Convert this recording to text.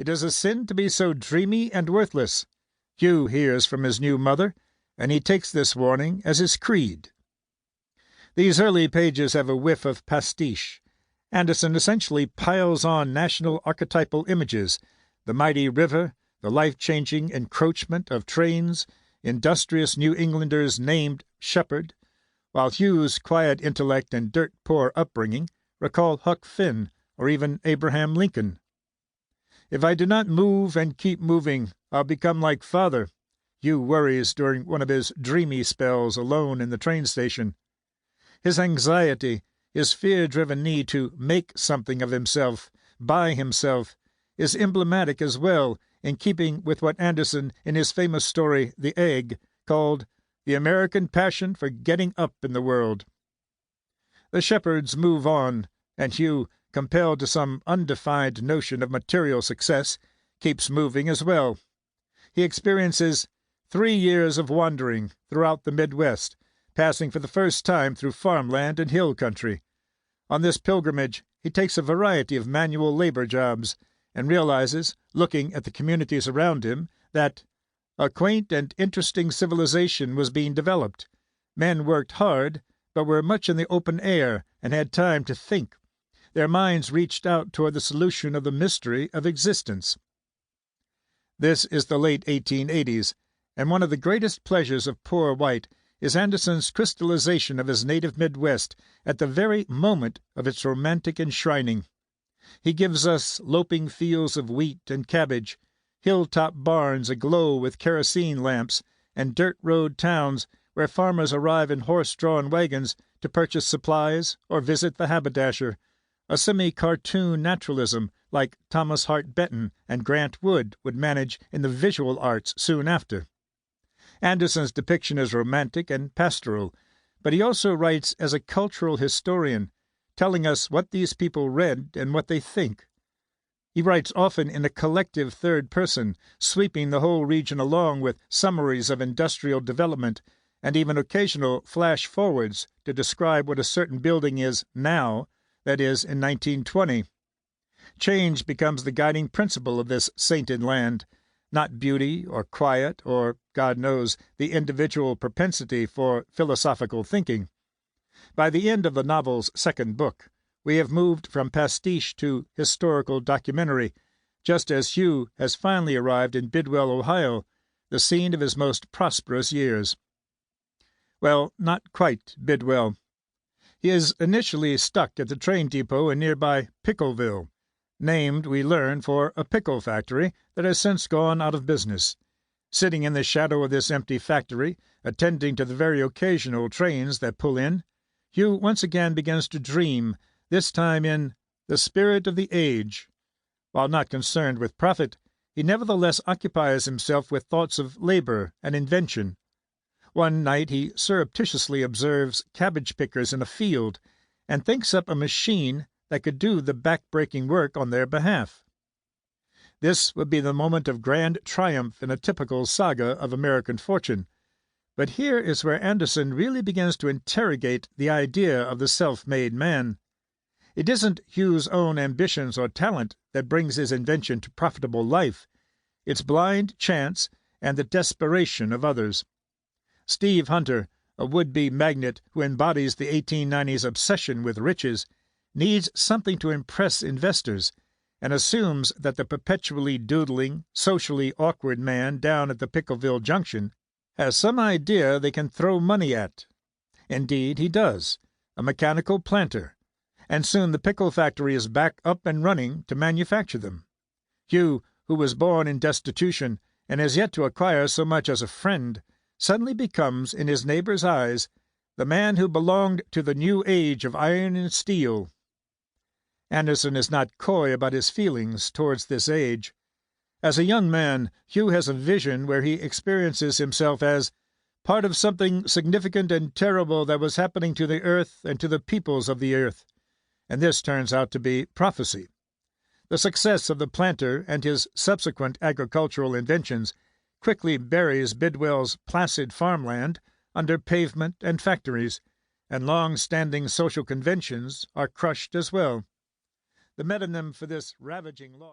It is a sin to be so dreamy and worthless. Hugh hears from his new mother, and he takes this warning as his creed. These early pages have a whiff of pastiche. Anderson essentially piles on national archetypal images, the mighty river, the life-changing encroachment of trains, industrious New Englanders named Shepherd, while Hugh's quiet intellect and dirt-poor upbringing recall Huck Finn or even Abraham Lincoln. "If I do not move and keep moving, I'll become like father," Hugh worries during one of his dreamy spells alone in the train station. His anxiety, his fear-driven need to make something of himself, by himself, is emblematic as well, in keeping with what Anderson, in his famous story The Egg, called the American passion for getting up in the world. The shepherds move on, and Hugh, compelled to some undefined notion of material success, keeps moving as well. He experiences 3 years of wandering throughout the Midwest, passing for the first time through farmland and hill country. On this pilgrimage he takes a variety of manual labor jobs, and realizes, looking at the communities around him, that a quaint and interesting civilization was being developed. Men worked hard, but were much in the open air and had time to think. Their minds reached out toward the solution of the mystery of existence. This is the late 1880s, and one of the greatest pleasures of Poor White is Anderson's crystallization of his native Midwest at the very moment of its romantic enshrining. He gives us loping fields of wheat and cabbage, hilltop barns aglow with kerosene lamps, and dirt-road towns where farmers arrive in horse-drawn wagons to purchase supplies or visit the haberdasher, a semi-cartoon naturalism like Thomas Hart Benton and Grant Wood would manage in the visual arts soon after. Anderson's depiction is romantic and pastoral, but he also writes as a cultural historian, telling us what these people read and what they think. He writes often in a collective third person, sweeping the whole region along with summaries of industrial development and even occasional flash-forwards to describe what a certain building is now, that is, in 1920. Change becomes the guiding principle of this sainted land, not beauty or quiet or, God knows, the individual propensity for philosophical thinking. By the end of the novel's second book, we have moved from pastiche to historical documentary, just as Hugh has finally arrived in Bidwell, Ohio, the scene of his most prosperous years. Well, not quite Bidwell. He is initially stuck at the train depot in nearby Pickleville, named, we learn, for a pickle factory that has since gone out of business. Sitting in the shadow of this empty factory, attending to the very occasional trains that pull in, Hugh once again begins to dream, this time in the spirit of the age. While not concerned with profit, he nevertheless occupies himself with thoughts of labor and invention. One night he surreptitiously observes cabbage pickers in a field and thinks up a machine that could do the back-breaking work on their behalf. This would be the moment of grand triumph in a typical saga of American fortune. But here is where Anderson really begins to interrogate the idea of the self-made man. It isn't Hugh's own ambitions or talent that brings his invention to profitable life. It's blind chance and the desperation of others. Steve Hunter, a would-be magnate who embodies the 1890s obsession with riches, needs something to impress investors, and assumes that the perpetually doodling, socially awkward man down at the Pickleville Junction has some idea they can throw money at. Indeed, he does, a mechanical planter, and soon the pickle factory is back up and running to manufacture them. Hugh, who was born in destitution and has yet to acquire so much as a friend, suddenly becomes, in his neighbor's eyes, the man who belonged to the new age of iron and steel. Anderson is not coy about his feelings towards this age. As a young man, Hugh has a vision where he experiences himself as part of something significant and terrible that was happening to the earth and to the peoples of the earth, and this turns out to be prophecy. The success of the planter and his subsequent agricultural inventions quickly buries Bidwell's placid farmland under pavement and factories, and long-standing social conventions are crushed as well. The metonym for this ravaging loss